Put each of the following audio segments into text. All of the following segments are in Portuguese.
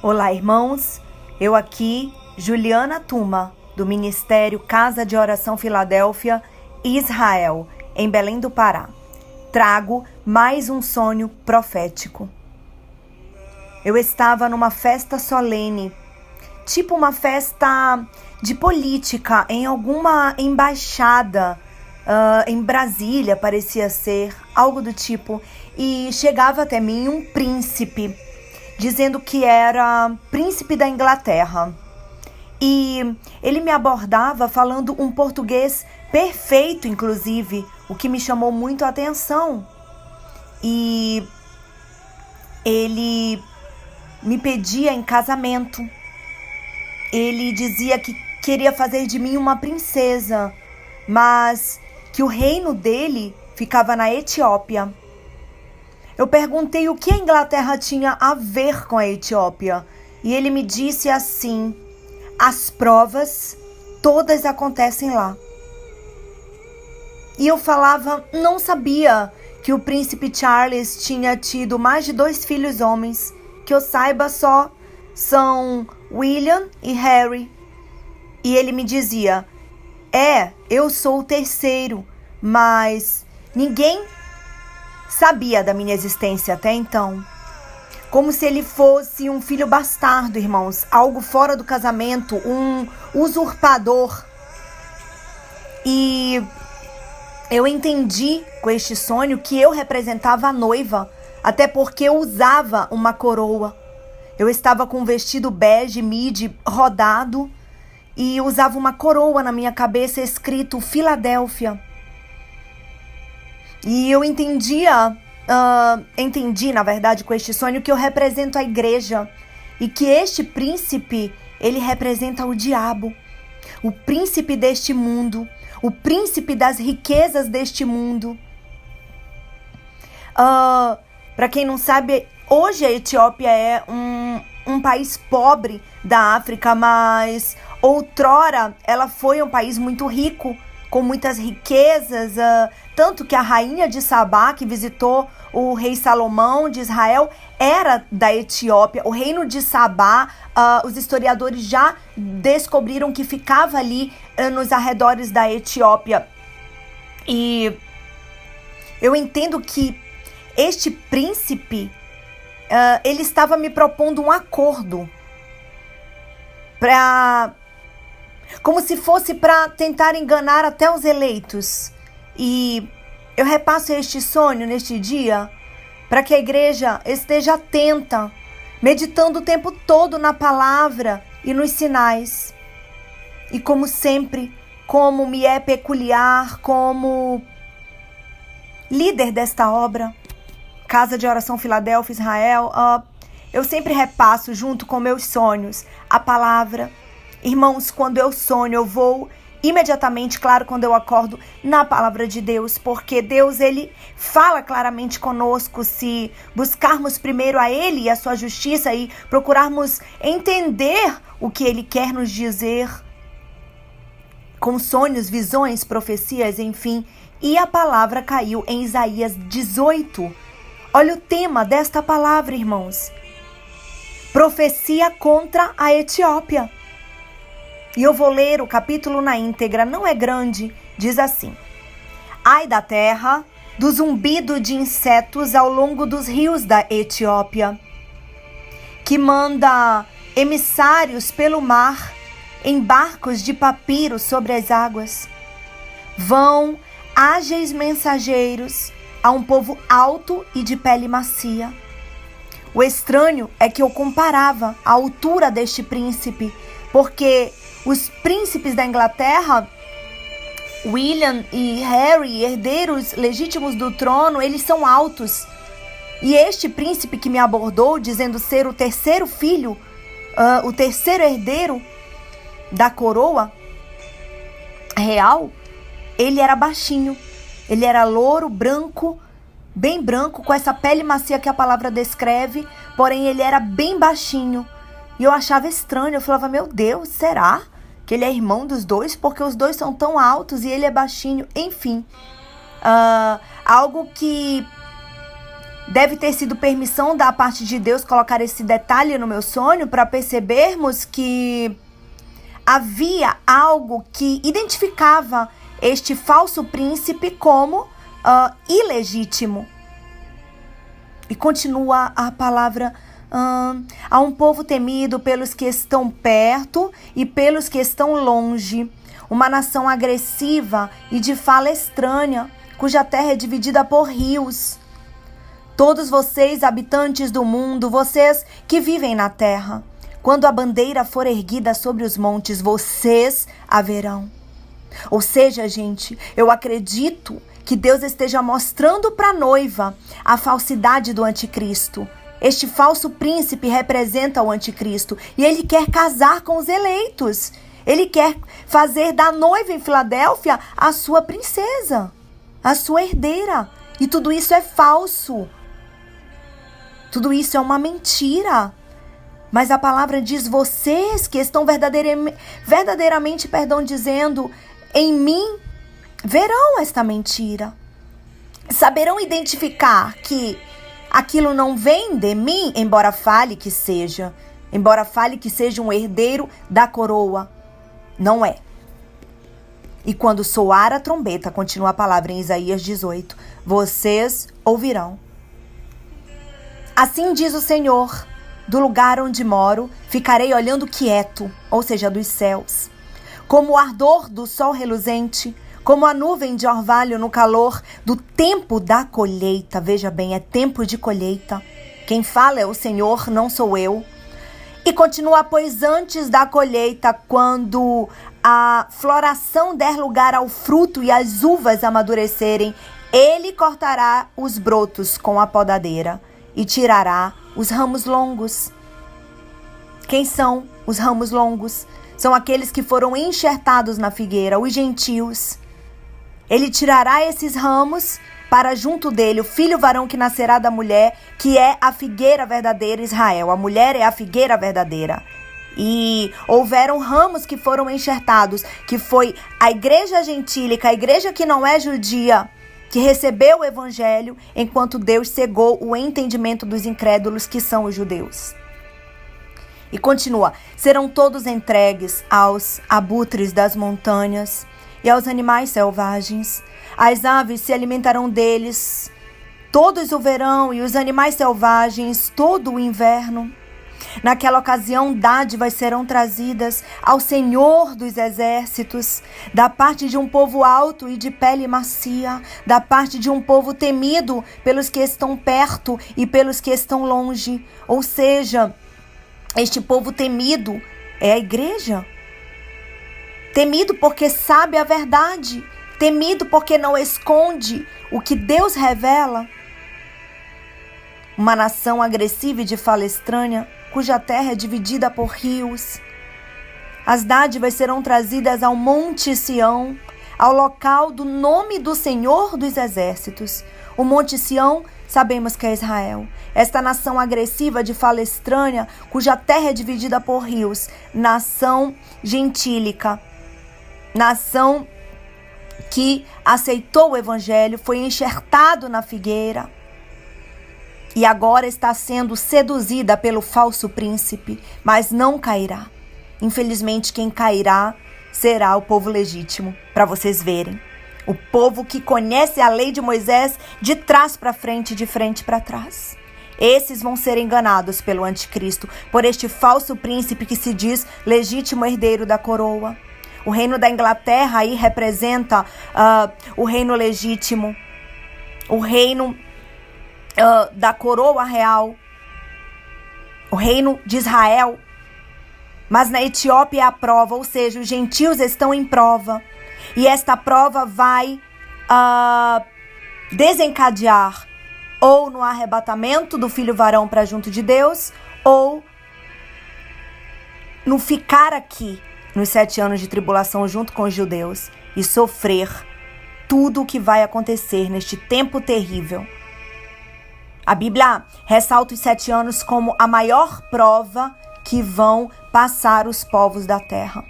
Olá, irmãos. Eu aqui, Juliana Tuma, do Ministério Casa de Oração Filadélfia, Israel, em Belém do Pará. Trago mais um sonho profético. Eu estava numa festa solene, tipo uma festa de política, em alguma embaixada, em Brasília, parecia ser, algo do tipo, e chegava até mim um príncipe, dizendo que era príncipe da Inglaterra. E ele me abordava falando um português perfeito, inclusive, o que me chamou muito a atenção. E ele me pedia em casamento. Ele dizia que queria fazer de mim uma princesa, mas que o reino dele ficava na Etiópia. Eu perguntei o que a Inglaterra tinha a ver com a Etiópia. E ele me disse assim: as provas todas acontecem lá. E eu falava, não sabia que o príncipe Charles tinha tido mais de 2 filhos homens. Que eu saiba, só são William e Harry. E ele me dizia: eu sou o terceiro, mas ninguém sabia da minha existência até então. Como se ele fosse um filho bastardo, irmãos. Algo fora do casamento, um usurpador. E eu entendi com este sonho que eu representava a noiva, até porque eu usava uma coroa. Eu estava com um vestido bege, midi, rodado, e usava uma coroa na minha cabeça escrito Filadélfia. E eu entendi, na verdade, com este sonho que eu represento a igreja e que este príncipe, ele representa o diabo, o príncipe deste mundo, o príncipe das riquezas deste mundo. Para quem não sabe, hoje a Etiópia é um país pobre da África, mas outrora ela foi um país muito rico, com muitas riquezas, tanto que a rainha de Sabá, que visitou o rei Salomão de Israel, era da Etiópia. O reino de Sabá, os historiadores já descobriram que ficava ali nos arredores da Etiópia. E eu entendo que este príncipe, ele estava me propondo um acordo como se fosse para tentar enganar até os eleitos. E eu repasso este sonho neste dia para que a igreja esteja atenta, meditando o tempo todo na palavra e nos sinais. E como sempre, como me é peculiar, como líder desta obra, Casa de Oração Filadélfia, Israel, eu sempre repasso junto com meus sonhos a palavra. Irmãos, quando eu sonho, eu vou imediatamente, claro, quando eu acordo, na palavra de Deus, porque Deus, ele fala claramente conosco se buscarmos primeiro a ele e a sua justiça e procurarmos entender o que ele quer nos dizer com sonhos, visões, profecias, enfim. E a palavra caiu em Isaías 18. Olha o tema desta palavra, irmãos. Profecia contra a Etiópia. E eu vou ler o capítulo na íntegra, não é grande, diz assim: ai da terra, do zumbido de insetos ao longo dos rios da Etiópia, que manda emissários pelo mar em barcos de papiro sobre as águas. Vão ágeis mensageiros a um povo alto e de pele macia. O estranho é que eu comparava a altura deste príncipe, porque os príncipes da Inglaterra, William e Harry, herdeiros legítimos do trono, eles são altos. E este príncipe que me abordou, dizendo ser o terceiro filho, o terceiro herdeiro da coroa real, ele era baixinho. Ele era louro, branco, bem branco, com essa pele macia que a palavra descreve, porém ele era bem baixinho. E eu achava estranho, eu falava, meu Deus, será que ele é irmão dos dois? Porque os dois são tão altos e ele é baixinho. Enfim, algo que Deve ter sido permissão da parte de Deus colocar esse detalhe no meu sonho para percebermos que havia algo que identificava este falso príncipe como ilegítimo. E continua a palavra: há um povo temido pelos que estão perto e pelos que estão longe, uma nação agressiva e de fala estranha, cuja terra é dividida por rios. Todos vocês, habitantes do mundo, vocês que vivem na terra, quando a bandeira for erguida sobre os montes, vocês a verão. Ou seja, gente, eu acredito que Deus esteja mostrando para a noiva a falsidade do anticristo. Este falso príncipe representa o anticristo e ele quer casar com os eleitos. Ele quer fazer da noiva em Filadélfia a sua princesa, a sua herdeira. E tudo isso é falso. Tudo isso é uma mentira. Mas a palavra diz: vocês que estão verdadeiramente, dizendo: em mim verão esta mentira. Saberão identificar que aquilo não vem de mim, embora fale que seja um herdeiro da coroa. Não é. E quando soar a trombeta, continua a palavra em Isaías 18, vocês ouvirão. Assim diz o Senhor: do lugar onde moro, ficarei olhando quieto, ou seja, dos céus, como o ardor do sol reluzente, como a nuvem de orvalho no calor do tempo da colheita. Veja bem, é tempo de colheita. Quem fala é o Senhor, não sou eu. E continua: pois antes da colheita, quando a floração der lugar ao fruto e as uvas amadurecerem, ele cortará os brotos com a podadeira e tirará os ramos longos. Quem são os ramos longos? São aqueles que foram enxertados na figueira, os gentios. Ele tirará esses ramos para junto dele o filho varão que nascerá da mulher, que é a figueira verdadeira, Israel. A mulher é a figueira verdadeira. E houveram ramos que foram enxertados, que foi a igreja gentílica, a igreja que não é judia, que recebeu o evangelho, enquanto Deus cegou o entendimento dos incrédulos, que são os judeus. E continua: serão todos entregues aos abutres das montanhas e aos animais selvagens. As aves se alimentarão deles todos o verão e os animais selvagens todo o inverno. Naquela ocasião, dádivas serão trazidas ao Senhor dos exércitos, da parte de um povo alto e de pele macia, da parte de um povo temido pelos que estão perto e pelos que estão longe. Ou seja, este povo temido é a igreja. Temido porque sabe a verdade, temido porque não esconde o que Deus revela. Uma nação agressiva e de fala estranha, cuja terra é dividida por rios. As dádivas serão trazidas ao Monte Sião, ao local do nome do Senhor dos Exércitos. O Monte Sião, sabemos que é Israel. Esta nação agressiva de fala estranha, cuja terra é dividida por rios. Nação gentílica. Nação que aceitou o evangelho, foi enxertado na figueira. E agora está sendo seduzida pelo falso príncipe, mas não cairá. Infelizmente, quem cairá será o povo legítimo, para vocês verem. O povo que conhece a lei de Moisés de trás para frente, de frente para trás. Esses vão ser enganados pelo anticristo, por este falso príncipe que se diz legítimo herdeiro da coroa. O reino da Inglaterra aí representa o reino legítimo, o reino da coroa real, o reino de Israel. Mas na Etiópia é a prova, ou seja, os gentios estão em prova. E esta prova vai desencadear ou no arrebatamento do filho varão para junto de Deus, ou no ficar aqui nos 7 anos de tribulação junto com os judeus e sofrer tudo o que vai acontecer neste tempo terrível. A Bíblia ressalta os 7 anos como a maior prova que vão passar os povos da terra.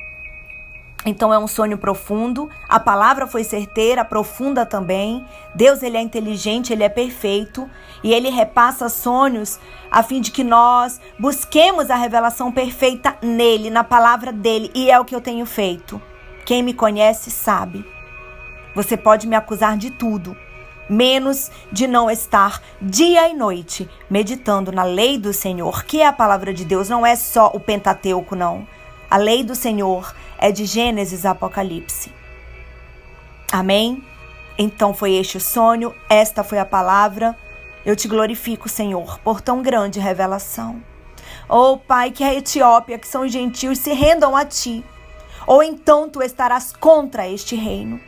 Então é um sonho profundo, a palavra foi certeira, profunda também. Deus, ele é inteligente, ele é perfeito e ele repassa sonhos a fim de que nós busquemos a revelação perfeita nele, na palavra dele, e é o que eu tenho feito. Quem me conhece sabe. Você pode me acusar de tudo, menos de não estar dia e noite meditando na lei do Senhor, que é a palavra de Deus, não é só o Pentateuco, não. A lei do Senhor é de Gênesis a Apocalipse. Amém? Então foi este o sonho, esta foi a palavra. Eu te glorifico, Senhor, por tão grande revelação. Oh, Pai, que a Etiópia, que são os gentios, se rendam a Ti, ou então Tu estarás contra este reino.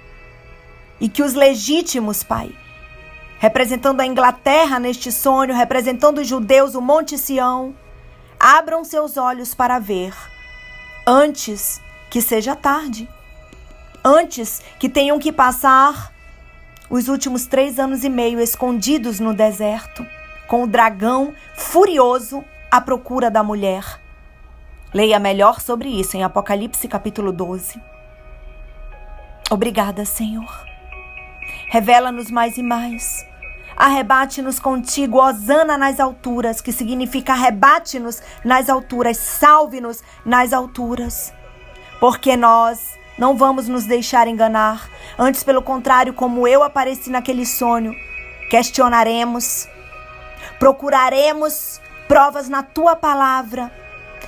E que os legítimos, Pai, representando a Inglaterra neste sonho, representando os judeus, o Monte Sião, abram seus olhos para ver, antes que seja tarde, antes que tenham que passar os últimos 3 anos e meio escondidos no deserto, com o dragão furioso à procura da mulher. Leia melhor sobre isso em Apocalipse capítulo 12. Obrigada, Senhor. Revela-nos mais e mais. Arrebate-nos contigo, hosana nas alturas, que significa arrebate-nos nas alturas, salve-nos nas alturas. Porque nós não vamos nos deixar enganar, antes pelo contrário, como eu apareci naquele sonho, questionaremos, procuraremos provas na tua palavra,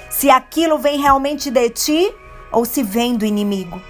se aquilo vem realmente de ti ou se vem do inimigo.